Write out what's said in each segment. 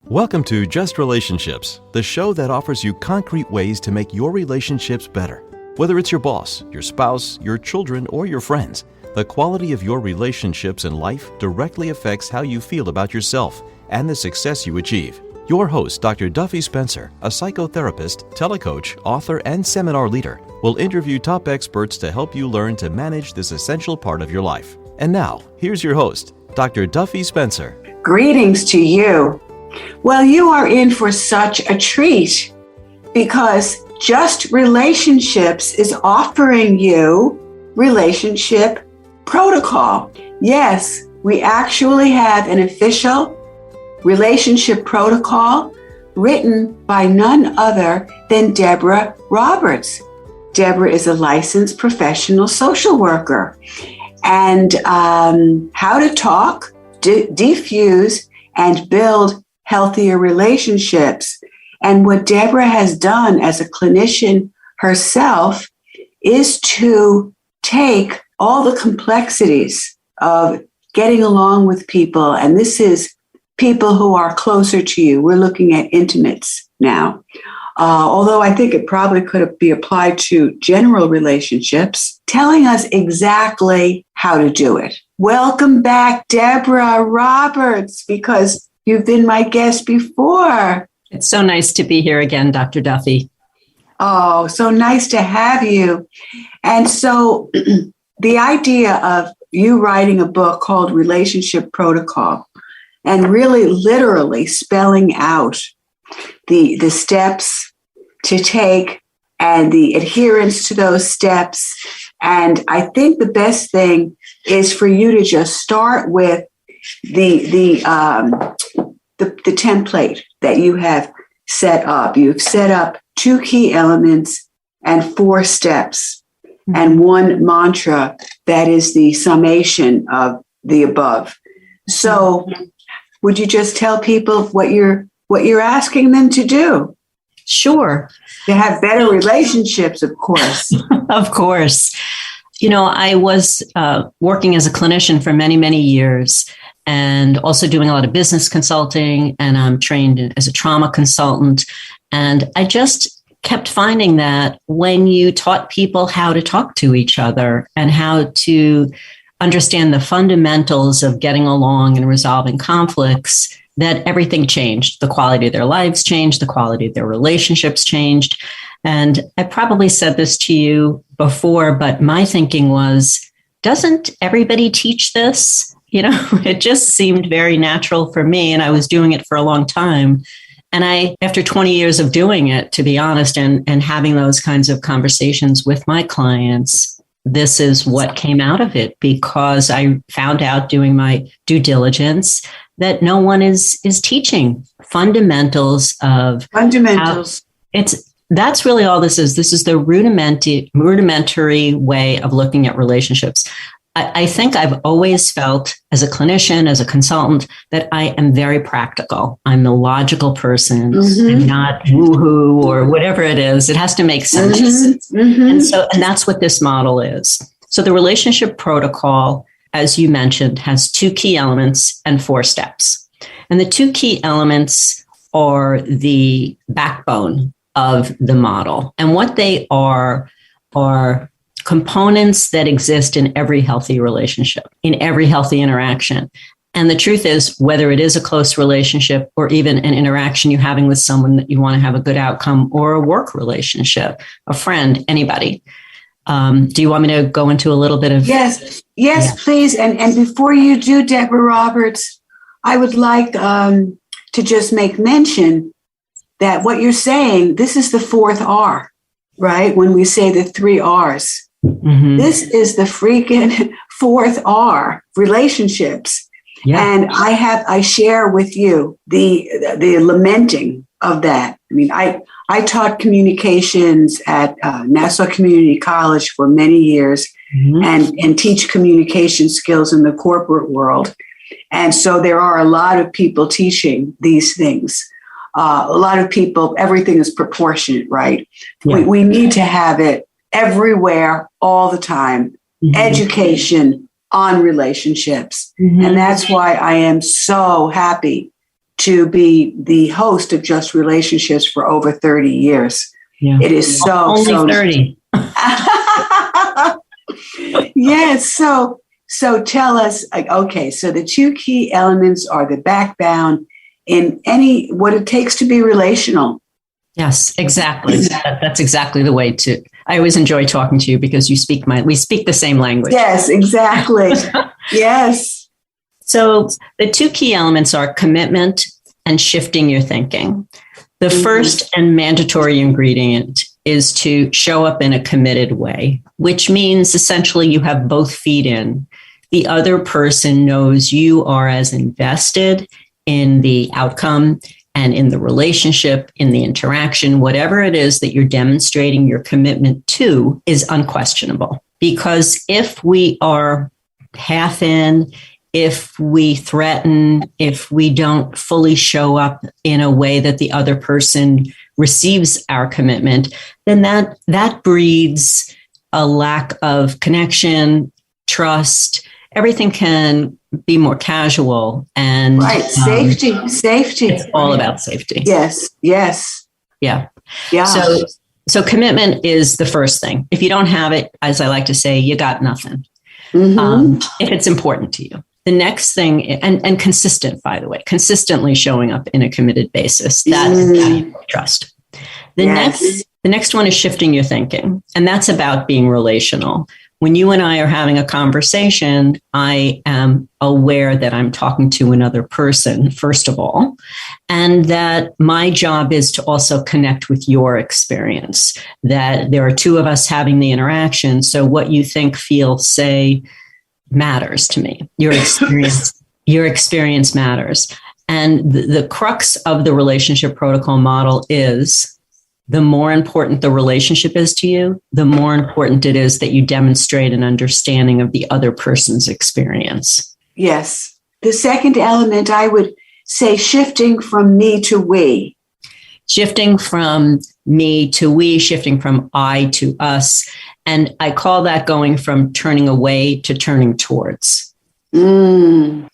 Welcome to Just Relationships, the show that offers you concrete ways to make your relationships better. Whether it's your boss, your spouse, your children, or your friends, the quality of your relationships in life directly affects how you feel about yourself and the success you achieve. Your host, Dr. Duffy Spencer, a psychotherapist, telecoach, author, and seminar leader, will interview top experts to help you learn to manage this essential part of your life. And now, here's your host, Dr. Duffy Spencer. Greetings to you. Well, you are in for such a treat because Just Relationships is offering you relationship protocol. Yes, we actually have an official relationship protocol written by none other than Debra Roberts. Debra is a licensed professional social worker. And how to talk, defuse, and build healthier relationships. And what Debra has done as a clinician herself is to take all the complexities of getting along with people. And this is people who are closer to you. We're looking at intimates now. Although I think it probably could be applied to general relationships, telling us exactly how to do it. Welcome back, Debra Roberts, because you've been my guest before. It's so nice to be here again, Dr. Duffy. Oh, so nice to have you. And so the idea of you writing a book called Relationship Protocol and really literally spelling out the steps to take and the adherence to those steps. And I think the best thing is for you to just start with the template that you have set up. You've set up 2 key elements and 4 steps and 1 mantra that is the summation of the above. So would you just tell people what you're asking them to do? Sure. To have better relationships, of course. Of course. You know, I was working as a clinician for many, many years and also doing a lot of business consulting, and I'm trained as a trauma consultant. And I just kept finding that when you taught people how to talk to each other and how to understand the fundamentals of getting along and resolving conflicts, that everything changed. The quality of their lives changed, the quality of their relationships changed. And I probably said this to you before, but my thinking was, doesn't everybody teach this? You know, it just seemed very natural for me, and I was doing it for a long time. And after 20 years of doing it, to be honest, and having those kinds of conversations with my clients, this is what came out of it, because I found out doing my due diligence that no one is teaching fundamentals of that's really all this is. This is the rudimentary way of looking at relationships. I think I've always felt as a clinician, as a consultant, that I am very practical. I'm the logical person. I'm not woohoo or whatever it is. It has to make sense. And that's what this model is. So the relationship protocol, as you mentioned, has 2 key elements and 4 steps. And the 2 key elements are the backbone of the model. And what they are components that exist in every healthy relationship, in every healthy interaction. And the truth is, whether it is a close relationship or even an interaction you're having with someone that you want to have a good outcome, or a work relationship, a friend, anybody. Do you want me to go into a little bit of... Yes, please. And before you do, Debra Roberts, I would like to just make mention that what you're saying, this is the 4th R, right? When we say the 3 R's. This is the freaking 4th R, relationships. Yeah. And I share with you the lamenting of that. I mean, I taught communications at Nassau Community College for many years and teach communication skills in the corporate world. And so there are a lot of people teaching these things. A lot of people, everything is proportionate, right? Yeah. We need to have it everywhere, all the time. Education on relationships. And that's why I am so happy to be the host of Just Relationships for over 30 years. Yeah. It is only 30. Yes. So tell us, okay, so the two key elements are the backbone in what it takes to be relational. Yes, exactly. That's exactly the way to. I always enjoy talking to you because we speak the same language. Yes, exactly. Yes. So the two key elements are commitment and shifting your thinking. The first and mandatory ingredient is to show up in a committed way, which means essentially you have both feet in. The other person knows you are as invested in the outcome and in the relationship, in the interaction, whatever it is that you're demonstrating your commitment to is unquestionable. Because if we are half in, if we threaten, if we don't fully show up in a way that the other person receives our commitment, then that breeds a lack of connection, trust. Everything can be more casual and safety. It's all about safety. Yes. Yeah. Yeah. So commitment is the first thing. If you don't have it, as I like to say, you got nothing. If it's important to you. The next thing, and consistent, by the way, consistently showing up in a committed basis, that is how you trust. The next one is shifting your thinking, and that's about being relational. When you and I are having a conversation, I am aware that I'm talking to another person, first of all, and that my job is to also connect with your experience, that there are two of us having the interaction. So what you think, feel, say matters to me. Your experience matters. And the crux of the relationship protocol model is the more important the relationship is to you, the more important it is that you demonstrate an understanding of the other person's experience. Yes. The second element, I would say, shifting from me to we. Shifting from me to we, shifting from I to us. And I call that going from turning away to turning towards. And,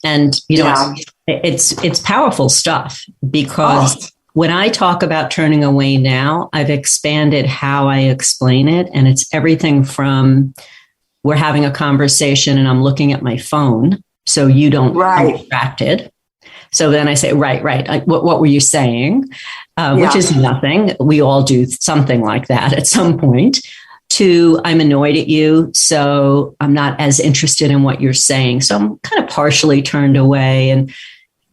it's powerful stuff because when I talk about turning away now, I've expanded how I explain it. And it's everything from we're having a conversation and I'm looking at my phone so you don't get distracted. So then I say, right. What were you saying? Which is nothing. We all do something like that at some point. To I'm annoyed at you, so I'm not as interested in what you're saying. So I'm kind of partially turned away. And,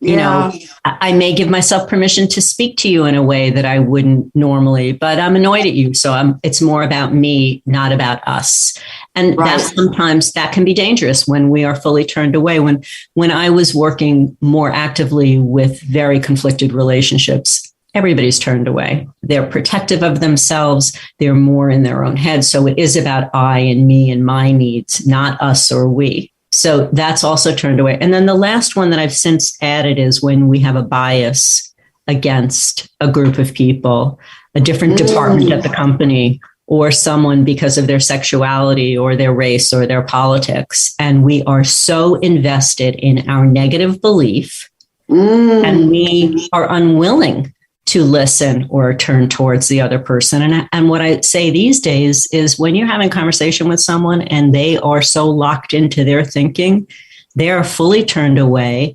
you know, I may give myself permission to speak to you in a way that I wouldn't normally, but I'm annoyed at you. So it's more about me, not about us. And sometimes that can be dangerous when we are fully turned away. When I was working more actively with very conflicted relationships, everybody's turned away. They're protective of themselves. They're more in their own head. So it is about I and me and my needs, not us or we. So that's also turned away. And then the last one that I've since added is when we have a bias against a group of people, a different department at the company, or someone because of their sexuality or their race or their politics. And we are so invested in our negative belief and we are unwilling to listen or turn towards the other person. And what I say these days is when you're having a conversation with someone and they are so locked into their thinking, they are fully turned away.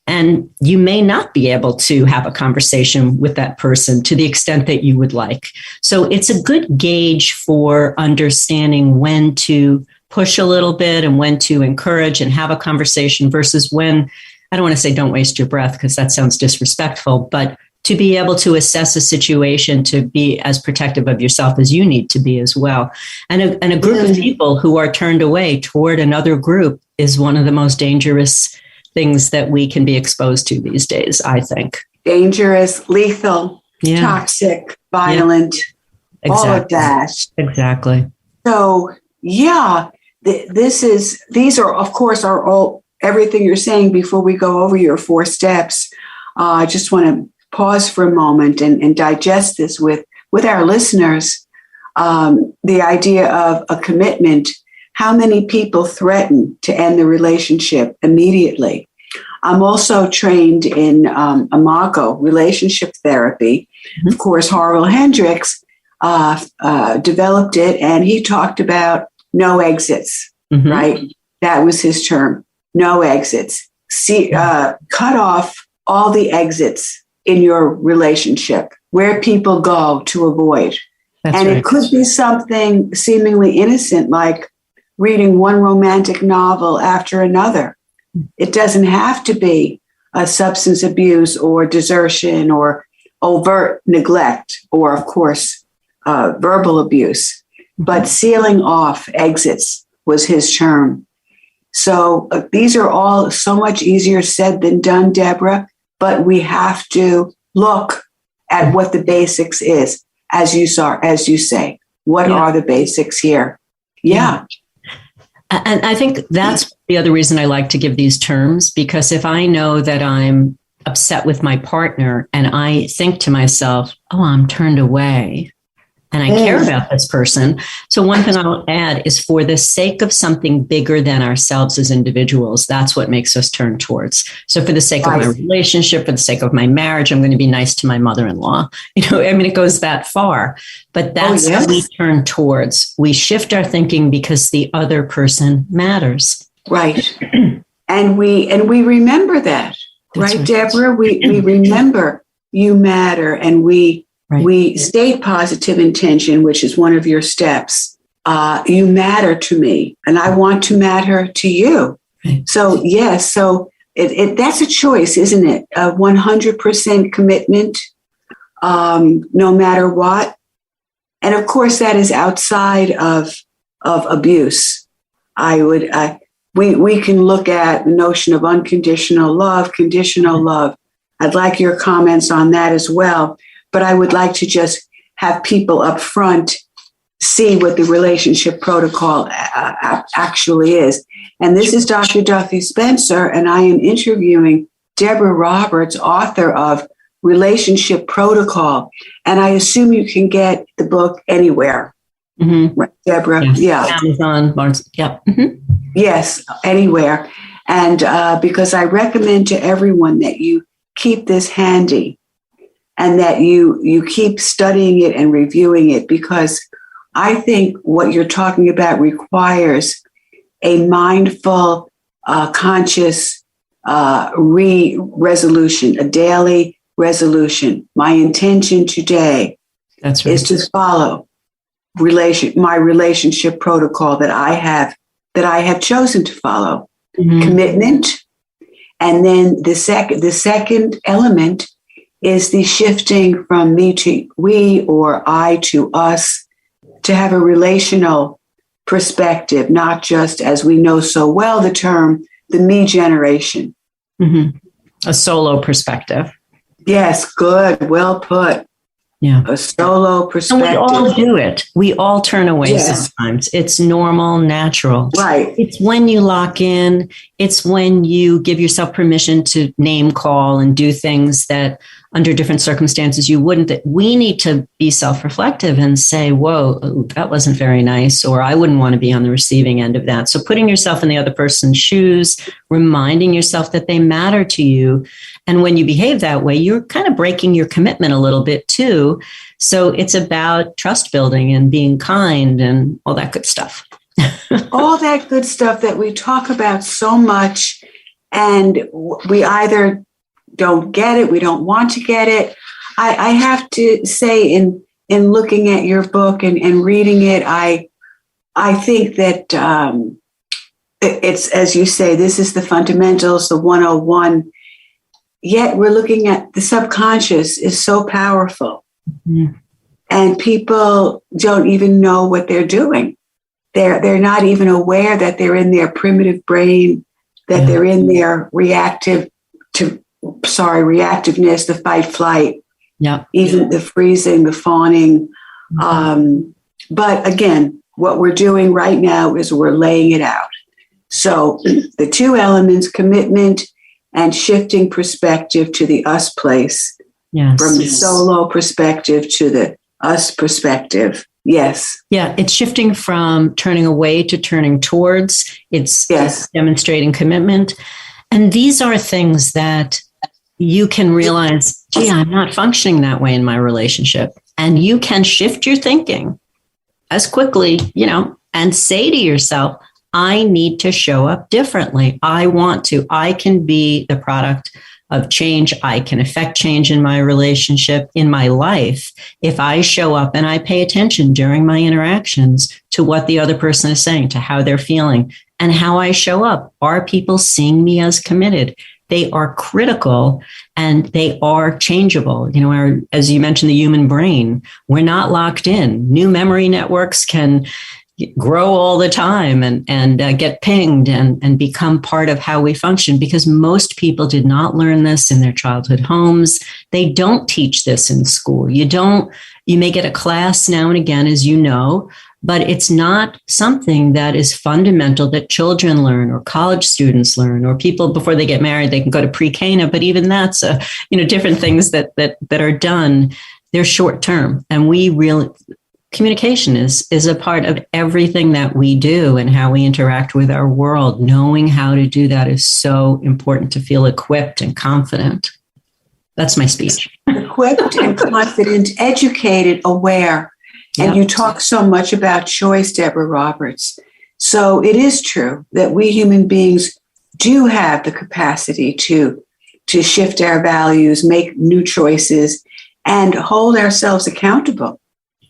And you may not be able to have a conversation with that person to the extent that you would like. So it's a good gauge for understanding when to push a little bit and when to encourage and have a conversation versus when, I don't want to say don't waste your breath because that sounds disrespectful, but to be able to assess a situation, to be as protective of yourself as you need to be as well. And a group of people who are turned away toward another group is one of the most dangerous things that we can be exposed to these days, I think. Dangerous, lethal, toxic, violent, all of that. Exactly. So, these are, of course, are all everything you're saying. Before we go over your 4 steps, I just want to pause for a moment and digest this with our listeners. The idea of a commitment. How many people threaten to end the relationship immediately? I'm also trained in Imago, relationship therapy. Of course, Harville Hendricks developed it, and he talked about no exits, right? That was his term, no exits. Cut off all the exits in your relationship, where people go to avoid. That's and right. It could be something seemingly innocent, like reading one romantic novel after another. It doesn't have to be a substance abuse or desertion or overt neglect or, of course, verbal abuse. But sealing off exits was his term. So these are all so much easier said than done, Deborah, but we have to look at what the basics is, as you say. What are the basics here? Yeah. And I think that's the other reason I like to give these terms, because if I know that I'm upset with my partner and I think to myself, oh, I'm turned away and I care about this person. So one thing I'll add is, for the sake of something bigger than ourselves as individuals, that's what makes us turn towards. So for the sake of my relationship, for the sake of my marriage, I'm going to be nice to my mother-in-law. It goes that far. But that's what we turn towards. We shift our thinking because the other person matters. Right. And we remember that. That's right, Deborah? We remember you matter, and we state positive intention, which is one of your steps. You matter to me, and I want to matter to you. Right. So, yes, that's a choice, isn't it? 100% commitment, no matter what. And of course, that is outside of abuse. We can look at the notion of unconditional love, conditional love. I'd like your comments on that as well. But I would like to just have people up front see what the relationship protocol actually is. And this is Dr. Duffy Spencer, and I am interviewing Debra Roberts, author of Relationship Protocol. And I assume you can get the book anywhere. Right, Deborah? Yeah. Amazon, Barnes. Yep. Yes, anywhere. And because I recommend to everyone that you keep this handy, and that you keep studying it and reviewing it, because I think what you're talking about requires a mindful, conscious resolution, a daily resolution. My intention today is to follow my relationship protocol that I have chosen to follow. Commitment, and then the second element is the shifting from me to we or I to us, to have a relational perspective, not just, as we know so well, the term, the me generation. A solo perspective. Yes, good, well put. Yeah. A solo perspective. And we all do it. We all turn away sometimes. It's normal, natural. Right. It's when you lock in. It's when you give yourself permission to name call and do things that under different circumstances you wouldn't. That we need to be self-reflective and say, whoa, that wasn't very nice, or I wouldn't want to be on the receiving end of that. So putting yourself in the other person's shoes, reminding yourself that they matter to you. And when you behave that way, you're kind of breaking your commitment a little bit too. So it's about trust building and being kind and all that good stuff. All that good stuff that we talk about so much, and we either don't get it, we don't want to get it. I have to say, in looking at your book and reading it, I think that it's, as you say, this is the fundamentals, the 101. Yet we're looking at the subconscious is so powerful. And people don't even know what they're doing. They're not even aware that they're in their primitive brain, that they're in their reactiveness, the fight, flight, even the freezing, the fawning. But again, what we're doing right now is we're laying it out. So the two elements, commitment and shifting perspective to the us place, from the solo perspective to the us perspective. Yes. Yeah, it's shifting from turning away to turning towards. It's demonstrating commitment. And these are things that you can realize, gee, I'm not functioning that way in my relationship. And you can shift your thinking as quickly, and say to yourself, I need to show up differently. I can be the product of change. I can affect change in my relationship, in my life, if I show up and I pay attention during my interactions to what the other person is saying, to how they're feeling, and how I show up. Are people seeing me as committed? They are critical and they are changeable. As you mentioned, the human brain, we're not locked in. New memory networks can grow all the time and get pinged and become part of how we function, because most people did not learn this in their childhood homes. They don't teach this in school. You may get a class now and again, as you know, but it's not something that is fundamental that children learn or college students learn, or people before they get married, they can go to pre-K, but even that's different things that are done. They're short term, and communication is a part of everything that we do and how we interact with our world. Knowing how to do that is so important to feel equipped and confident. That's my speech. Equipped and confident, educated, aware. And you talk so much about choice, Debra Roberts. So it is true that we human beings do have the capacity to shift our values, make new choices, and hold ourselves accountable.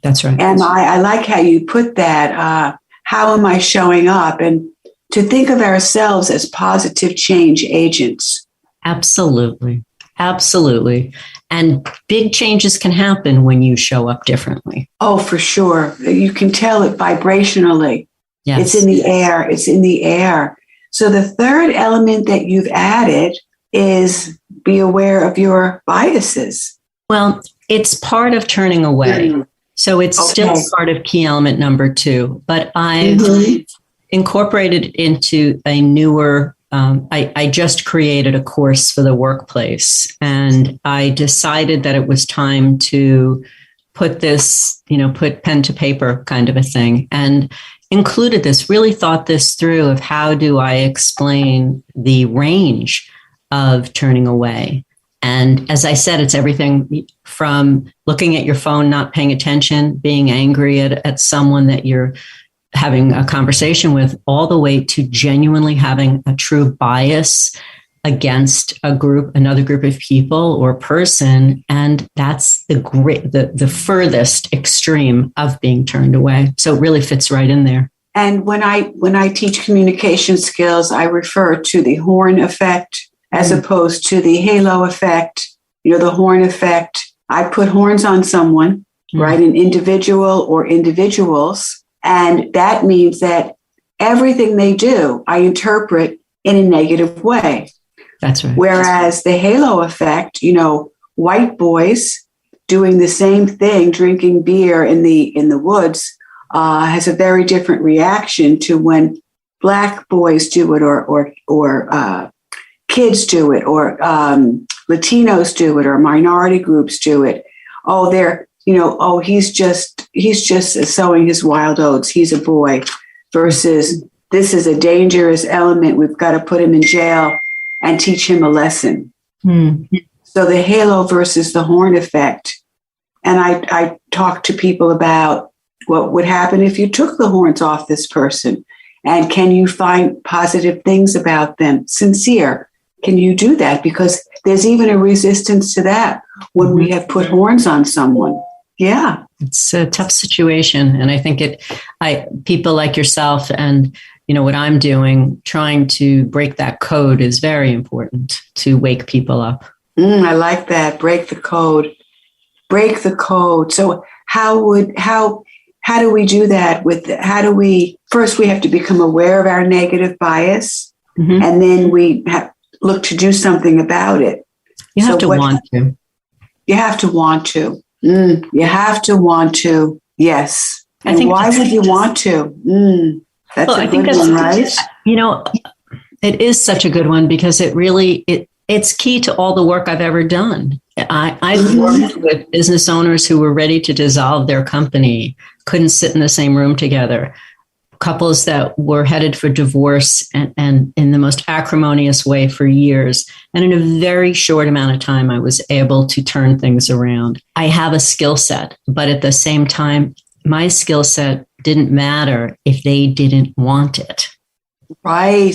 That's right. And I like how you put that. How am I showing up? And to think of ourselves as positive change agents. Absolutely. Absolutely. And big changes can happen when you show up differently. Oh, for sure. You can tell it vibrationally. Yes. It's in the air. It's in the air. So the third element that you've added is be aware of your biases. Well, it's part of turning away. So it's still part of key element number 2, but I've incorporated into a newer, I just created a course for the workplace, and I decided that it was time to put this, put pen to paper kind of a thing, and included this, really thought this through of how do I explain the range of turning away. And as I said, it's everything from looking at your phone, not paying attention, being angry at someone that you're having a conversation with, all the way to genuinely having a true bias against another group of people or person. And that's the furthest extreme of being turned away. So it really fits right in there. And when I teach communication skills, I refer to the horn effect as opposed to the halo effect. The horn effect. I put horns on someone, right? An individual or individuals. And that means that everything they do, I interpret in a negative way. That's right. Whereas the halo effect, white boys doing the same thing, drinking beer in the woods, has a very different reaction to when Black boys do it, or kids do it, or Latinos do it, or minority groups do it. Oh, they're he's just sowing his wild oats. He's a boy. Versus this is a dangerous element. We've got to put him in jail and teach him a lesson. So the halo versus the horn effect. And I talk to people about what would happen if you took the horns off this person, and can you find positive things about them? Sincere. Can you do that? Because there's even a resistance to that when we have put horns on someone. Yeah. It's a tough situation. And I think people like yourself and, what I'm doing, trying to break that code is very important to wake people up. I like that. Break the code. Break the code. So how do we do that first we have to become aware of our negative bias, and then we look to do something about it. You have to want to. You have to want to. You have to want to. Yes. And why would you want to? That's a good one, right? It is such a good one because it's key to all the work I've ever done. I've worked with business owners who were ready to dissolve their company, couldn't sit in the same room together. couples that were headed for divorce and in the most acrimonious way for years. And in a very short amount of time, I was able to turn things around. I have a skill set, but at the same time, my skill set didn't matter if they didn't want it. Right.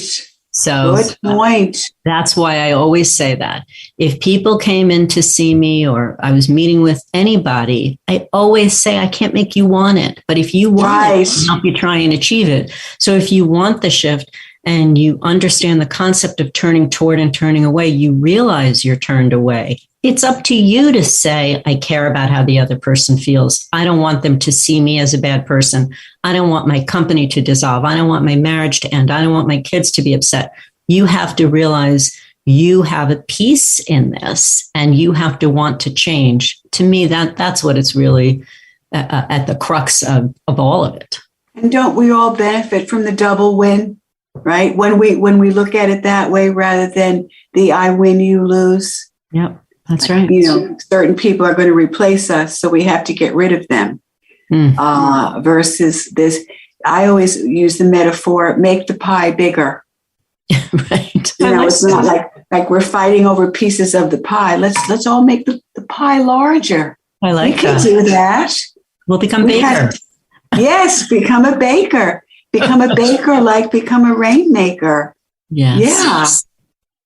So good point. That's why I always say that. If people came in to see me or I was meeting with anybody, I always say, I can't make you want it. But if you want it, I'll help you try and achieve it. So if you want the shift and you understand the concept of turning toward and turning away, you realize you're turned away. It's up to you to say, I care about how the other person feels. I don't want them to see me as a bad person. I don't want my company to dissolve. I don't want my marriage to end. I don't want my kids to be upset. You have to realize you have a piece in this and you have to want to change. To me, that's what it's really at the crux of all of it. And don't we all benefit from the double win, right? When we look at it that way, rather than the I win, you lose. Yep. That's right. Certain people are going to replace us, so we have to get rid of them. Versus this, I always use the metaphor: make the pie bigger. Right. It's not like we're fighting over pieces of the pie. Let's all make the pie larger. I like we can do that. We'll become baker. Yes, become a baker. Become a baker, like become a rainmaker. Yes.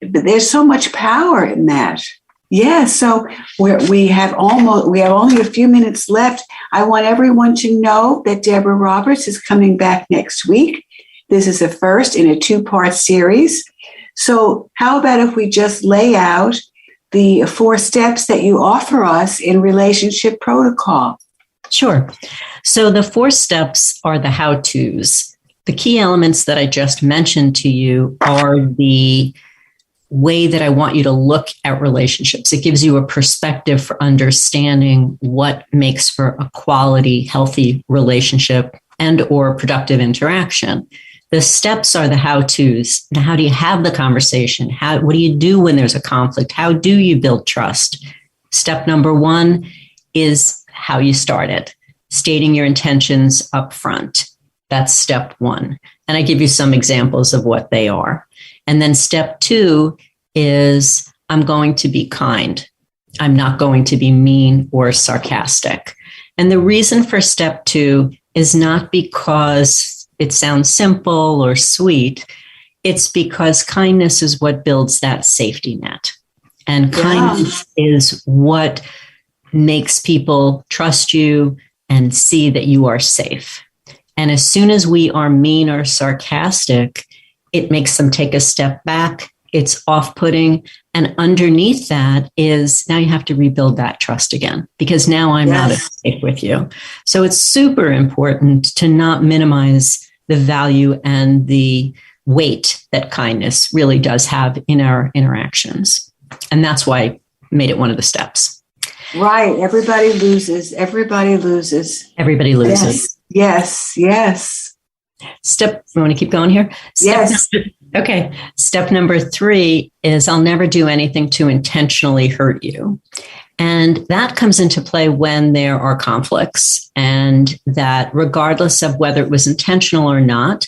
Yeah. There's so much power in that. Yeah, so we have only a few minutes left. I want everyone to know that Debra Roberts is coming back next week. This is the first in a 2-part series. So how about if we just lay out the 4 steps that you offer us in relationship protocol? Sure. So the 4 steps are the how-tos. The key elements that I just mentioned to you are the way that I want you to look at relationships. It gives you a perspective for understanding what makes for a quality, healthy relationship and or productive interaction. The steps are the how-tos. Now, how do you have the conversation? What do you do when there's a conflict? How do you build trust? Step number 1 is how you start it, stating your intentions up front. That's step 1. And I give you some examples of what they are. And then step 2 is I'm going to be kind. I'm not going to be mean or sarcastic. And the reason for step 2 is not because it sounds simple or sweet. It's because kindness is what builds that safety net. And kindness is what makes people trust you and see that you are safe. And as soon as we are mean or sarcastic, it makes them take a step back. It's off-putting. And underneath that is now you have to rebuild that trust again, because now I'm not safe with you. So it's super important to not minimize the value and the weight that kindness really does have in our interactions. And that's why I made it one of the steps. Right. Everybody loses. Everybody loses. Everybody loses. Yes. Step, you want to keep going here? Okay. Step number 3 is I'll never do anything to intentionally hurt you. And that comes into play when there are conflicts, and that regardless of whether it was intentional or not.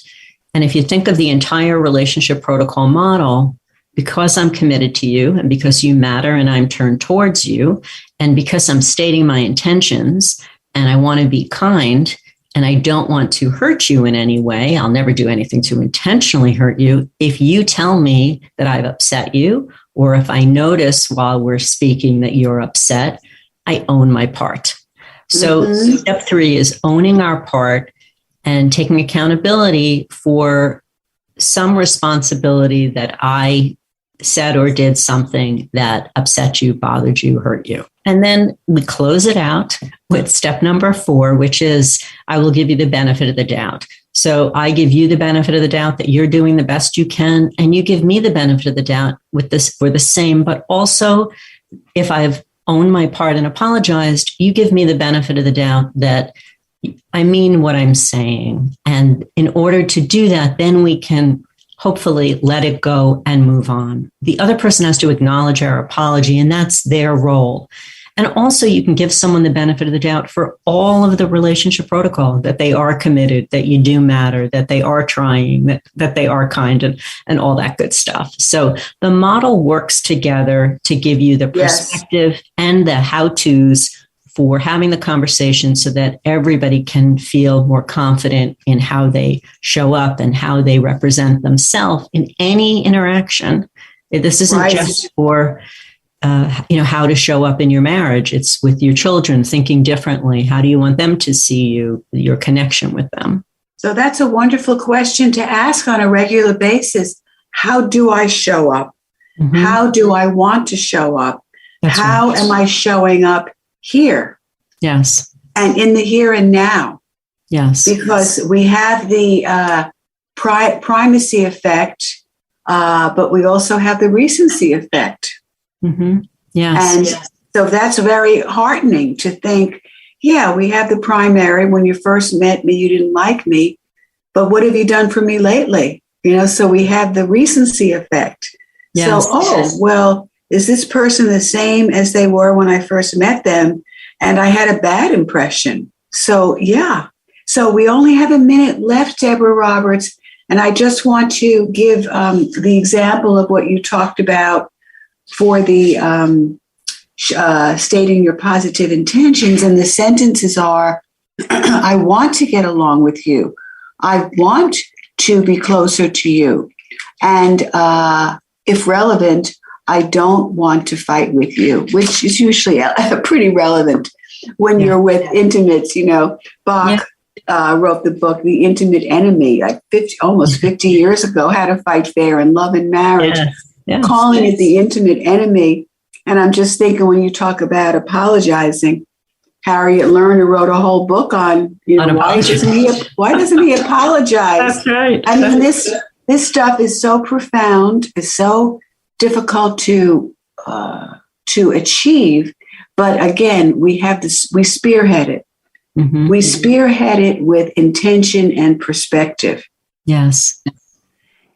And if you think of the entire relationship protocol model, because I'm committed to you and because you matter and I'm turned towards you, and because I'm stating my intentions and I want to be kind, and I don't want to hurt you in any way, I'll never do anything to intentionally hurt you. If you tell me that I've upset you, or if I notice while we're speaking that you're upset, I own my part. So step 3 is owning our part and taking accountability for some responsibility that I said or did something that upset you, bothered you, hurt you. And then we close it out with step number 4, which is I will give you the benefit of the doubt. So I give you the benefit of the doubt that you're doing the best you can, and you give me the benefit of the doubt with this for the same. But also, if I've owned my part and apologized, you give me the benefit of the doubt that I mean what I'm saying. And in order to do that, then we can hopefully let it go and move on. The other person has to acknowledge our apology, and that's their role. And also you can give someone the benefit of the doubt for all of the relationship protocol, that they are committed, that you do matter, that they are trying, that they are kind, and all that good stuff. So the model works together to give you the perspective and the how-tos for having the conversation so that everybody can feel more confident in how they show up and how they represent themselves in any interaction. This isn't just for, how to show up in your marriage. It's with your children, thinking differently. How do you want them to see you, your connection with them? So that's a wonderful question to ask on a regular basis. How do I show up? Mm-hmm. How do I want to show up? How am I showing up here? Yes. And in the here and now. Yes. Because we have the primacy effect, but we also have the recency effect. Mm-hmm. Yes. And so that's very heartening to think, we have the primary. When you first met me, you didn't like me, but what have you done for me lately? So we have the recency effect. Yes. So, is this person the same as they were when I first met them? And I had a bad impression. So, So we only have a minute left, Debra Roberts. And I just want to give the example of what you talked about for the stating your positive intentions. And the sentences are, I want to get along with you. I want to be closer to you. And if relevant, I don't want to fight with you, which is usually pretty relevant when you're with intimates. Bach wrote the book, The Intimate Enemy, like almost 50 years ago, How to Fight Fair in Love and Marriage, calling it the intimate enemy. And I'm just thinking, when you talk about apologizing, Harriet Lerner wrote a whole book on, why doesn't he apologize? That's right. I mean, this stuff is so profound, it's so difficult to achieve, but again, we spearhead it. Mm-hmm. We spearhead it with intention and perspective. Yes.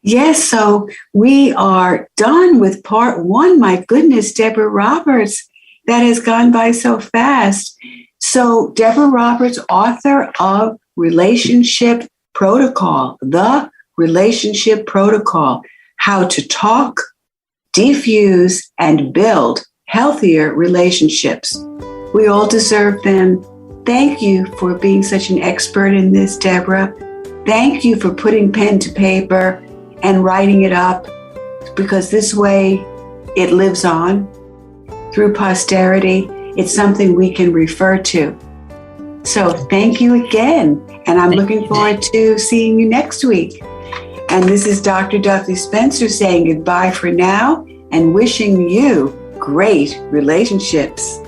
Yes. So we are done with part one. My goodness, Debra Roberts, that has gone by so fast. So Debra Roberts, author of Relationship Protocol, The Relationship Protocol, How to Talk, Defuse, and Build Healthier Relationships. We all deserve them. Thank you for being such an expert in this, Debra. Thank you for putting pen to paper and writing it up, because this way it lives on through posterity. It's something we can refer to. So thank you again. And I'm looking forward to seeing you next week. And this is Dr. Duffy Spencer saying goodbye for now and wishing you great relationships.